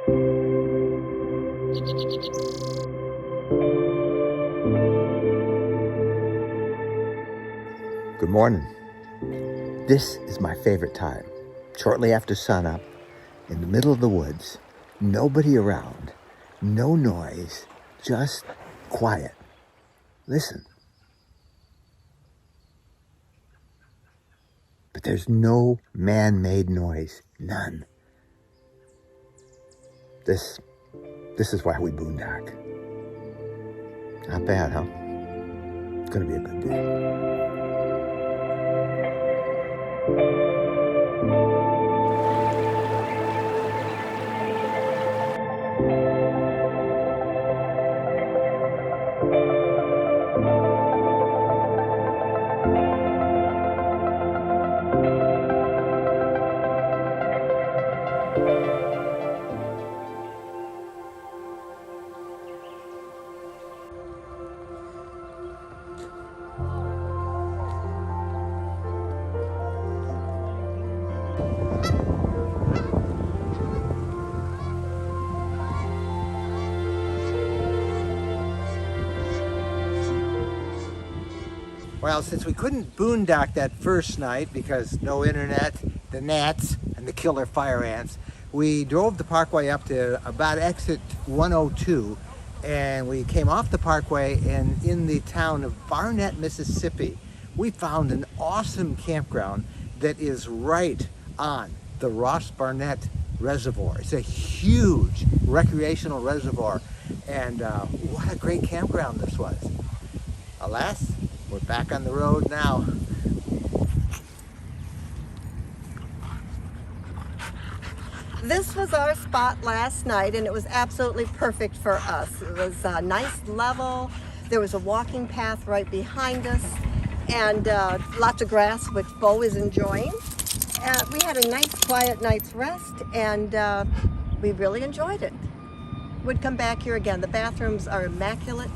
Good morning. This is my favorite time. Shortly after sunup, in the middle of the woods, nobody around, no noise, just quiet. Listen. But there's no man-made noise, none. This is why we boondock. Not bad, huh? It's gonna be a good day. Well, since we couldn't boondock that first night because no internet, the gnats, and the killer fire ants, we drove the parkway up to about exit 102, and we came off the parkway, and in the town of Barnett, Mississippi, we found an awesome campground that is right on the Ross Barnett Reservoir. It's a huge recreational reservoir, and what a great campground this was. Alas, we're back on the road now. This was our spot last night, and it was absolutely perfect for us. It was a nice level. There was a walking path right behind us, and lots of grass, which Bo is enjoying. We had a nice, quiet night's rest, and we really enjoyed it. Would come back here again. The bathrooms are immaculate,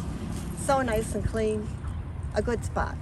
so nice and clean. A good spot.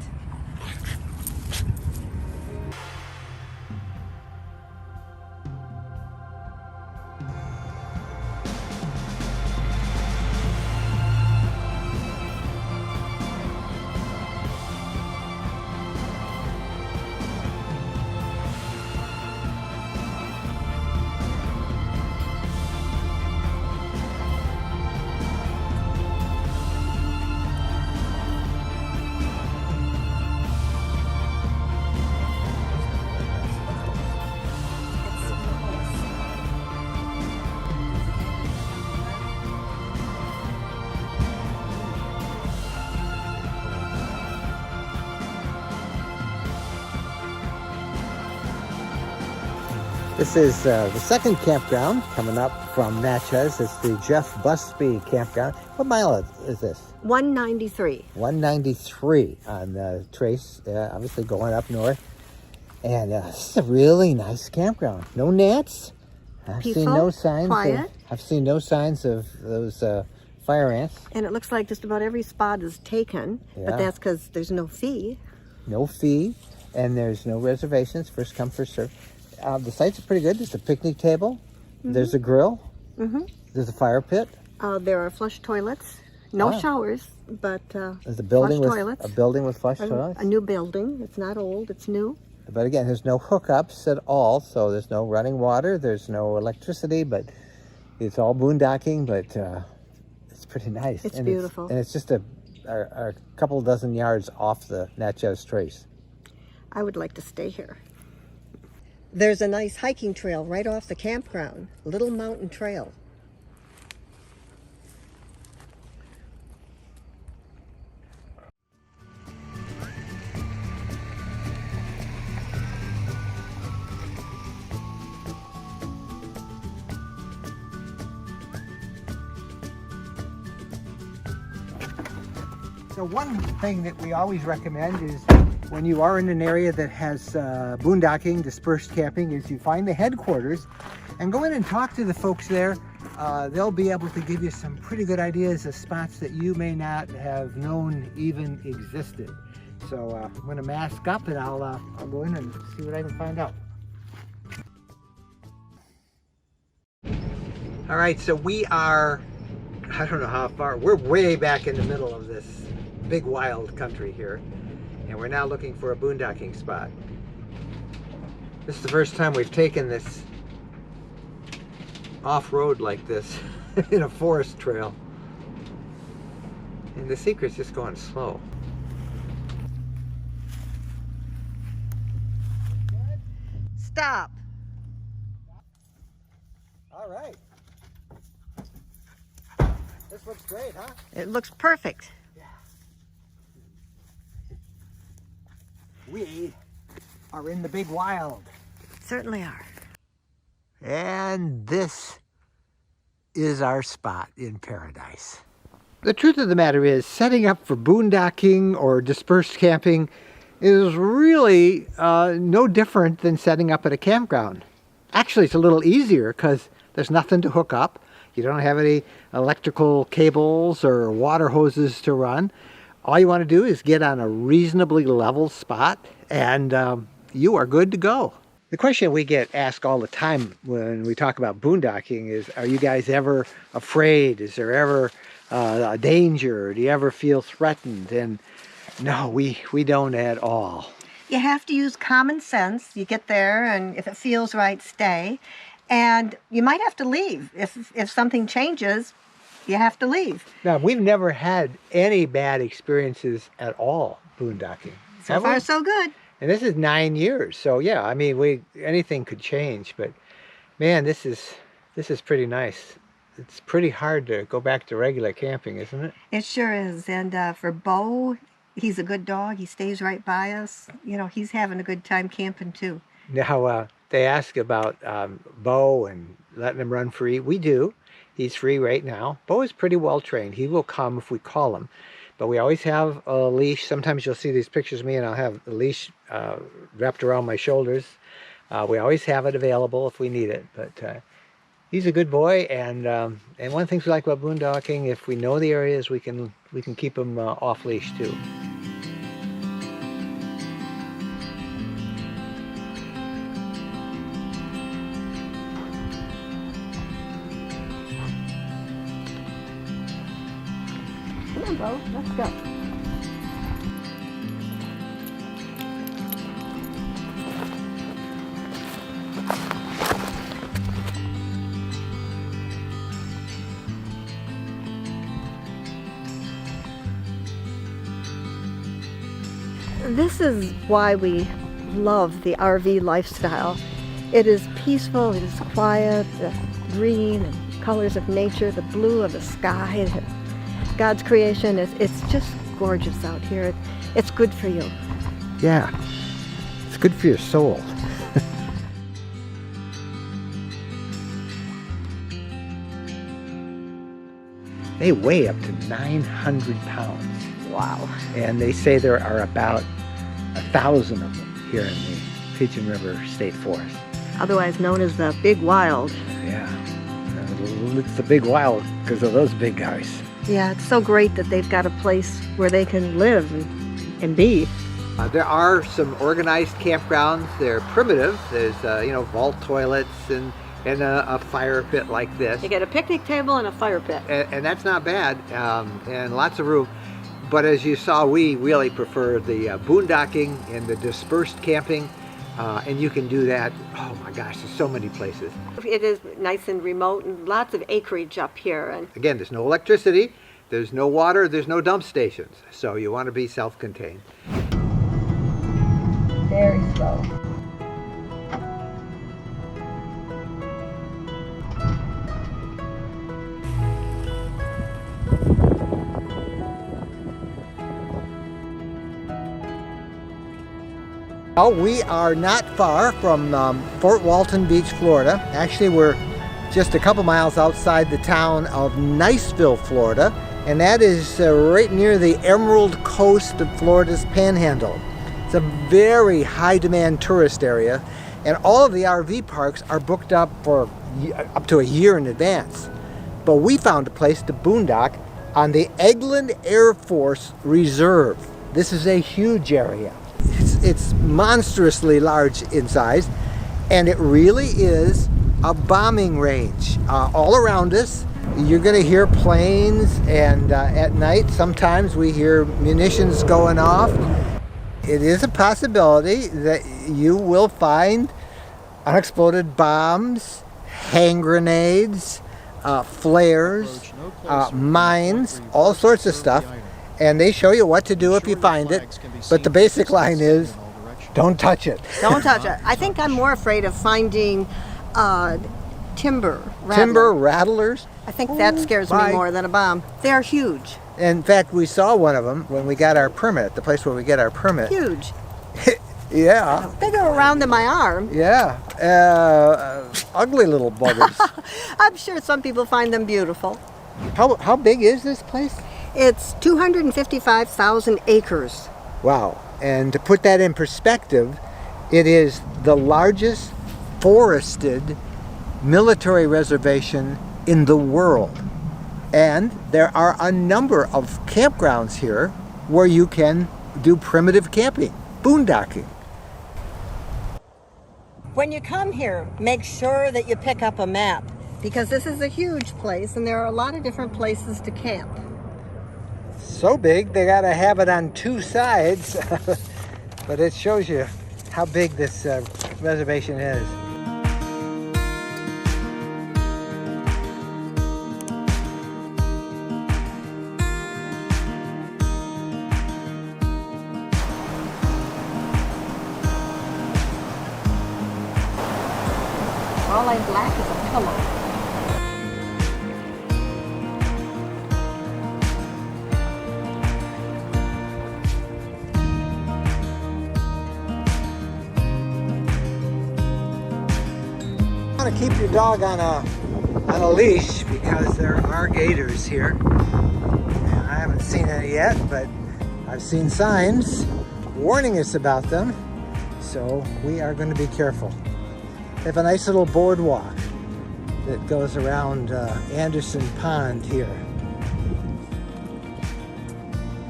This is the second campground coming up from Natchez. It's the Jeff Busby campground. What mile is this? 193. 193 on the Trace, obviously going up north. And this is a really nice campground. No gnats. I've Peaceful, seen no signs. quiet. I've seen no signs of those fire ants. And it looks like just about every spot is taken, Yeah. but that's because there's no fee. No fee, and there's no reservations. First come, first serve. The sites are pretty good. There's a picnic table. Mm-hmm. There's a grill. Mm-hmm. There's a fire pit. There are flush toilets. No showers, but there's a building flush with toilets. a building with flush toilets. A new building. It's not old. It's new. But again, there's no hookups at all, so there's no running water. There's no electricity, but it's all boondocking. But it's pretty nice. It's beautiful. And it's just a couple dozen yards off the Natchez Trace. I would like to stay here. There's a nice hiking trail right off the campground, Little Mountain Trail. So one thing that we always recommend is when you are in an area that has boondocking, dispersed camping, is you find the headquarters and go in and talk to the folks there. They'll be able to give you some pretty good ideas of spots that you may not have known even existed. So I'm going to mask up and I'll go in and see what I can find out. All right, so we are, I don't know how far, we're way back in the middle of this big wild country here. And we're now looking for a boondocking spot. This is the first time we've taken this off-road like this in a forest trail. And the secret's just going slow. Stop. All right. This looks great, huh? It looks perfect. We are in the big wild. Certainly are. And this is our spot in paradise. The truth of the matter is, setting up for boondocking or dispersed camping is really no different than setting up at a campground. Actually, it's a little easier because there's nothing to hook up. You don't have any electrical cables or water hoses to run. All you want to do is get on a reasonably level spot and you are good to go. The question we get asked all the time when we talk about boondocking is, are you guys ever afraid? Is there ever a danger? Do you ever feel threatened? And no, we don't at all. You have to use common sense. You get there, and if it feels right, stay. And you might have to leave. If something changes, you have to leave. Now, we've never had any bad experiences at all boondocking. So far, so good. And this is 9 years, so yeah, I mean, anything could change, but man, this is pretty nice. It's pretty hard to go back to regular camping, isn't it? It sure is. And for Bo, he's a good dog. He stays right by us. You know, he's having a good time camping too. Now, they ask about Bo and letting him run free. We do. He's free right now. Bo is pretty well trained. He will come if we call him. But we always have a leash. Sometimes you'll see these pictures of me and I'll have the leash wrapped around my shoulders. We always have it available if we need it. But he's a good boy, and one of the things we like about boondocking, if we know the areas, we can keep him off leash too. Come on, Bo, let's go. This is why we love the RV lifestyle. It is peaceful, it is quiet, the green and colors of nature, the blue of the sky, God's creation. It's just gorgeous out here. It's good for you. Yeah, it's good for your soul. They weigh up to 900 pounds. Wow. And they say there are about 1,000 of them here in the Pigeon River State Forest. Otherwise known as the Big Wild. Yeah, it's the Big Wild because of those big guys. Yeah, it's so great that they've got a place where they can live and be. There are some organized campgrounds. They're primitive. There's vault toilets and a fire pit like this. You get a picnic table and a fire pit. And that's not bad, and lots of room. But as you saw, we really prefer the boondocking and the dispersed camping, and you can do that, oh my gosh, there's so many places. It is nice and remote and lots of acreage up here. And again, there's no electricity, there's no water, there's no dump stations, so you want to be self-contained. Very slow. Well, we are not far from Fort Walton Beach, Florida. Actually, we're just a couple miles outside the town of Niceville, Florida, and that is right near the Emerald Coast of Florida's Panhandle. It's a very high-demand tourist area, and all of the RV parks are booked up for up to a year in advance. But we found a place to boondock on the Eglin Air Force Reserve. This is a huge area. It's monstrously large in size, and it really is a bombing range. All around us, you're going to hear planes, and at night sometimes we hear munitions going off. It is a possibility that you will find unexploded bombs, hand grenades, flares, mines, all sorts of stuff. And they show you what to do if you find it. But the basic line is, don't touch it. Don't touch it. I think I'm more afraid of finding timber rattlers. I think that scares me more than a bomb. They're huge. In fact, we saw one of them when we got our permit, the place where we get our permit. Huge. Yeah. Bigger around than my arm. Yeah. Ugly little buggers. I'm sure some people find them beautiful. How big is this place? It's 255,000 acres. Wow. And to put that in perspective, it is the largest forested military reservation in the world. And there are a number of campgrounds here where you can do primitive camping, boondocking. When you come here, make sure that you pick up a map, because this is a huge place and there are a lot of different places to camp. So big, they gotta have it on two sides, but it shows you how big this reservation is. All I'm black is a pillow. You want to keep your dog on a leash because there are gators here. And I haven't seen any yet, but I've seen signs warning us about them, so we are going to be careful. They have a nice little boardwalk that goes around Anderson Pond here.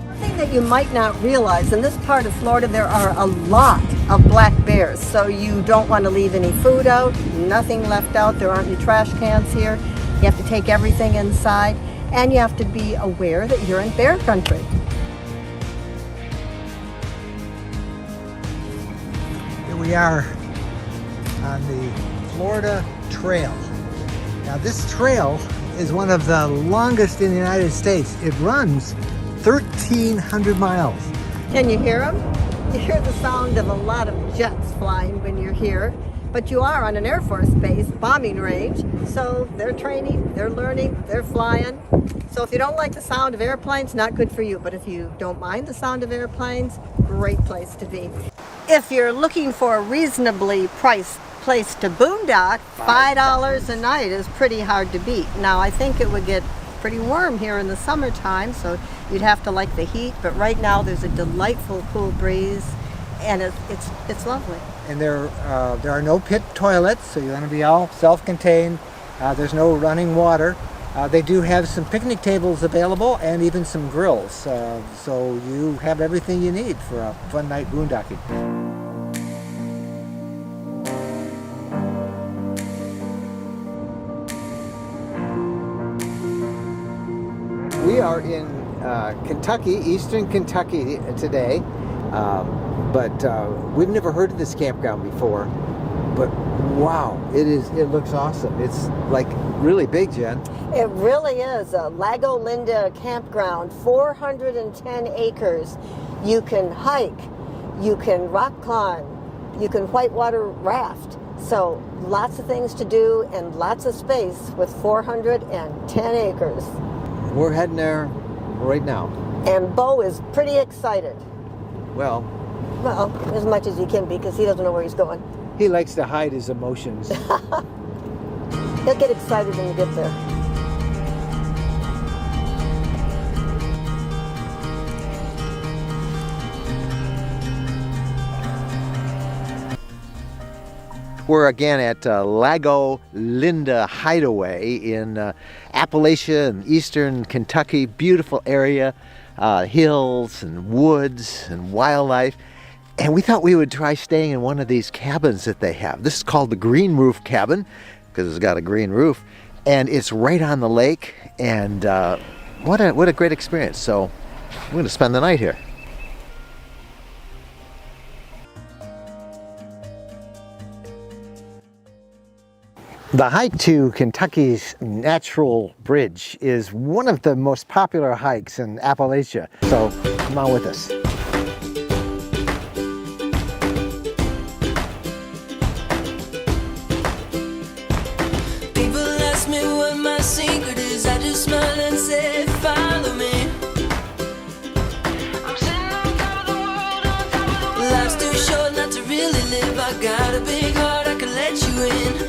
One thing that you might not realize, in this part of Florida there are a lot of black bears, so you don't want to leave any food out, nothing left out. There aren't any trash cans here. You have to take everything inside, and you have to be aware that you're in bear country. Here we are on the Florida Trail. Now this trail is one of the longest in the United States. It runs 1,300 miles. Can you hear them? You hear the sound of a lot of jets flying when you're here, but you are on an Air Force base, bombing range, so they're training, they're learning, they're flying. So if you don't like the sound of airplanes, not good for you, but if you don't mind the sound of airplanes, great place to be. If you're looking for a reasonably priced place to boondock, $5 a night is pretty hard to beat. Now I think it would get pretty warm here in the summertime, so you'd have to like the heat, but right now there's a delightful cool breeze and it's lovely. And there are no pit toilets, so you're going to be all self-contained. There's no running water. They do have some picnic tables available and even some grills, so you have everything you need for a fun night boondocking. We are in Kentucky, eastern Kentucky today, but we've never heard of this campground before. But wow, it looks awesome. It's like really big, Jen. It really is a Lago Linda campground, 410 acres. You can hike, you can rock climb, you can whitewater raft. So lots of things to do and lots of space with 410 acres. We're heading there right now. And Bo is pretty excited. Well, as much as he can be, because he doesn't know where he's going. He likes to hide his emotions. He'll get excited when you get there. We're again at Lago Linda Hideaway in Appalachia and eastern Kentucky. Beautiful area, hills and woods and wildlife. And we thought we would try staying in one of these cabins that they have. This is called the Green Roof Cabin. because it's got a green roof, and it's right on the lake, and what a great experience. So we're going to spend the night here. The hike to Kentucky's Natural Bridge is one of the most popular hikes in Appalachia, so come on with us. People ask me what my secret is, I just smile and say, follow me. I'm sitting on top of the world, on top of the world. Life's too short not to really live, I got a big heart, I can let you in.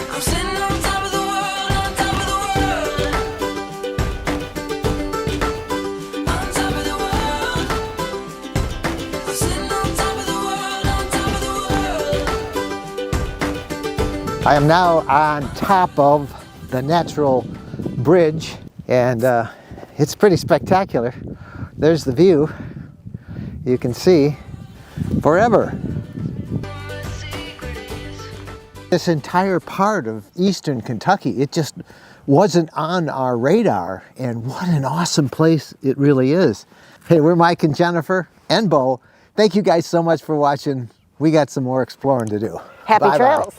I'm sitting on top of the world, on top of the world. On top of the world. I'm sitting on top of the world, on top of the world. I am now on top of the Natural Bridge, and it's pretty spectacular. There's the view. You can see forever. This entire part of eastern Kentucky, it just wasn't on our radar, and what an awesome place it really is. Hey, we're Mike and Jennifer and Bo. Thank you guys so much for watching. We got some more exploring to do. Happy Bye-bye. trails.